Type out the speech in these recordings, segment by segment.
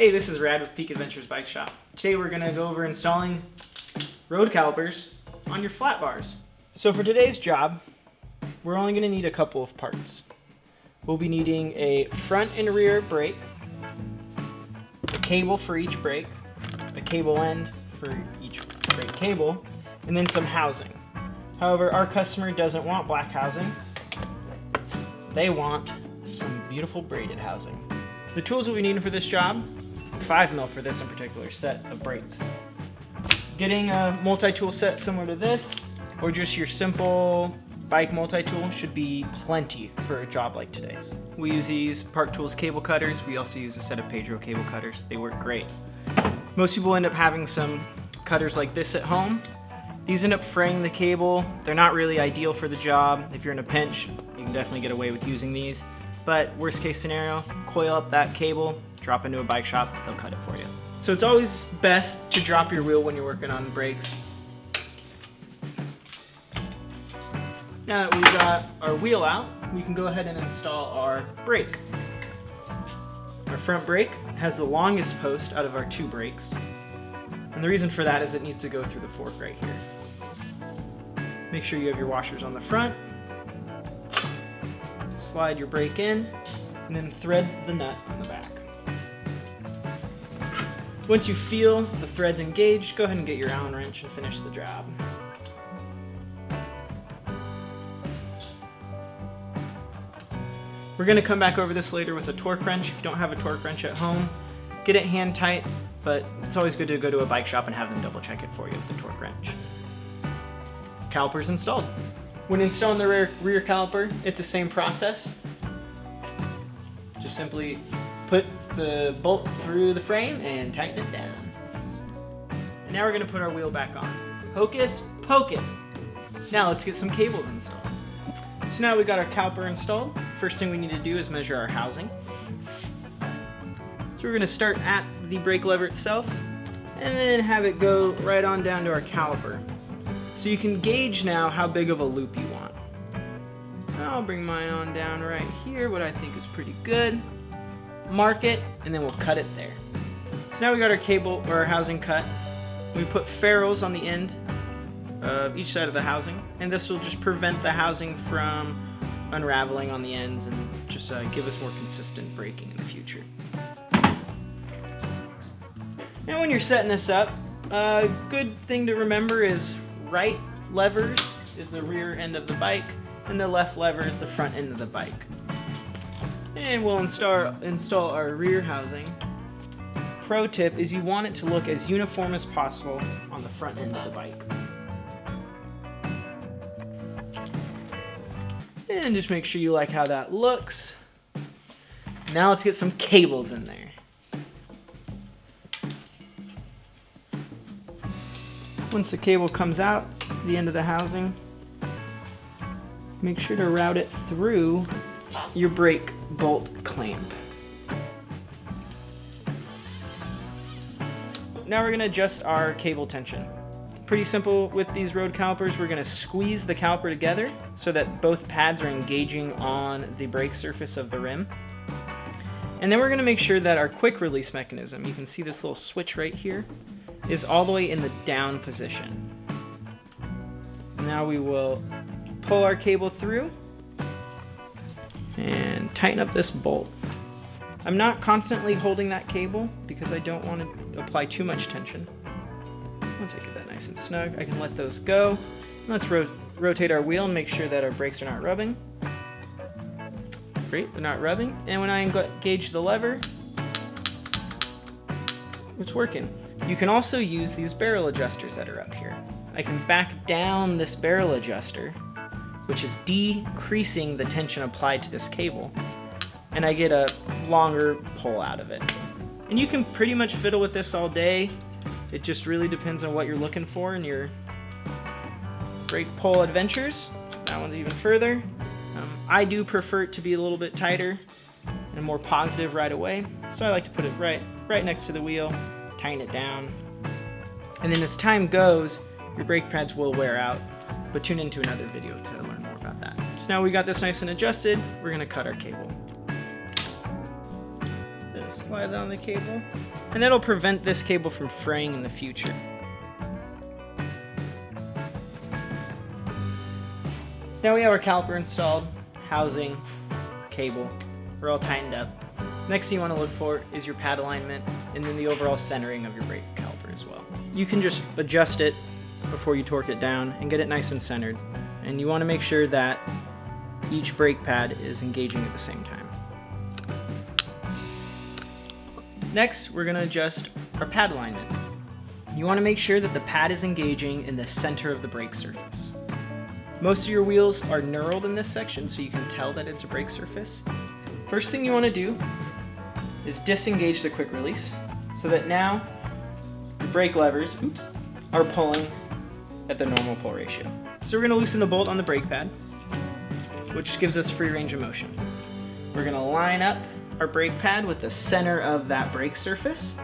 Hey, this is Rad with Peak Adventures Bike Shop. Today we're going to go over installing road calipers on your flat bars. So for today's job, we're only going to need a couple of parts. We'll be needing a front and rear brake, a cable for each brake, a cable end for each brake cable, and then some housing. However, our customer doesn't want black housing. They want some beautiful braided housing. The tools we'll be needing for this job, 5mm for this in particular set of brakes. Getting a multi-tool set similar to this, or just your simple bike multi-tool should be plenty for a job like today's. We use these Park Tools cable cutters. We also use a set of Pedro cable cutters. They work great. Most people end up having some cutters like this at home. These end up fraying the cable. They're not really ideal for the job. If you're in a pinch, you can definitely get away with using these. But worst case scenario, coil up that cable, drop into a bike shop, they'll cut it for you. So it's always best to drop your wheel when you're working on brakes. Now that we've got our wheel out, we can go ahead and install our brake. Our front brake has the longest post out of our two brakes. And the reason for that is it needs to go through the fork right here. Make sure you have your washers on the front. Slide your brake in, and then thread the nut on the back. Once you feel the threads engaged, go ahead and get your Allen wrench and finish the job. We're going to come back over this later with a torque wrench. If you don't have a torque wrench at home, get it hand tight, but it's always good to go to a bike shop and have them double check it for you with the torque wrench. Calipers installed. When installing the rear caliper, it's the same process. Just simply put the bolt through the frame and tighten it down. And now we're going to put our wheel back on. Hocus pocus! Now let's get some cables installed. So now we've got our caliper installed. First thing we need to do is measure our housing. So we're going to start at the brake lever itself and then have it go right on down to our caliper. So you can gauge now how big of a loop you want. I'll bring mine on down right here, what I think is pretty good. Mark it, and then we'll cut it there. So now we got our cable or our housing cut. We put ferrules on the end of each side of the housing, and this will just prevent the housing from unraveling on the ends and just give us more consistent braking in the future. Now when you're setting this up, a good thing to remember is right lever is the rear end of the bike, and the left lever is the front end of the bike. And we'll install our rear housing. Pro tip is you want it to look as uniform as possible on the front end of the bike. And just make sure you like how that looks. Now let's get some cables in there. Once the cable comes out the end of the housing, make sure to route it through your brake bolt clamp. Now we're going to adjust our cable tension. Pretty simple with these road calipers. We're going to squeeze the caliper together so that both pads are engaging on the brake surface of the rim. And then we're going to make sure that our quick release mechanism, you can see this little switch right here, is all the way in the down position. Now we will pull our cable through and tighten up this bolt. I'm not constantly holding that cable because I don't want to apply too much tension. Once I get that nice and snug, I can let those go. Let's rotate our wheel and make sure that our brakes are not rubbing. Great, they're not rubbing. And when I engage the lever, it's working. You can also use these barrel adjusters that are up here. I can back down this barrel adjuster, which is decreasing the tension applied to this cable, and I get a longer pull out of it. And you can pretty much fiddle with this all day. It just really depends on what you're looking for in your brake pull adventures. That one's even further. I do prefer it to be a little bit tighter and more positive right away, so I like to put it right next to the wheel, tighten it down, and then as time goes, your brake pads will wear out, but tune into another video to learn more about that. So now we got this nice and adjusted, we're going to cut our cable. Just slide down the cable. and that'll prevent this cable from fraying in the future. So now we have our caliper installed, housing, cable, we're all tightened up. Next thing you want to look for is your pad alignment and then the overall centering of your brake caliper as well. You can just adjust it before you torque it down and get it nice and centered. And you want to make sure that each brake pad is engaging at the same time. Next, we're going to adjust our pad alignment. You want to make sure that the pad is engaging in the center of the brake surface. Most of your wheels are knurled in this section, so you can tell that it's a brake surface. First thing you want to do is disengage the quick release so that now the brake levers are pulling at the normal pull ratio. So we're going to loosen the bolt on the brake pad, which gives us free range of motion. We're going to line up our brake pad with the center of that brake surface.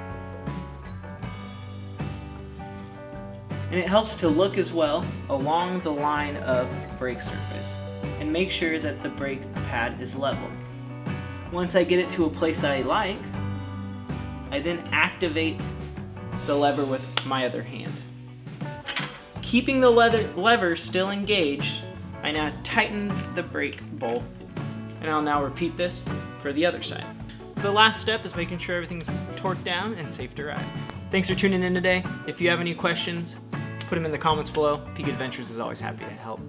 And it helps to look as well along the line of brake surface and make sure that the brake pad is level. Once I get it to a place I like, I then activate the lever with my other hand. Keeping the lever still engaged, I now tighten the brake bolt, and I'll now repeat this for the other side. The last step is making sure everything's torqued down and safe to ride. Thanks for tuning in today. If you have any questions, put them in the comments below. Peak Adventures is always happy to help.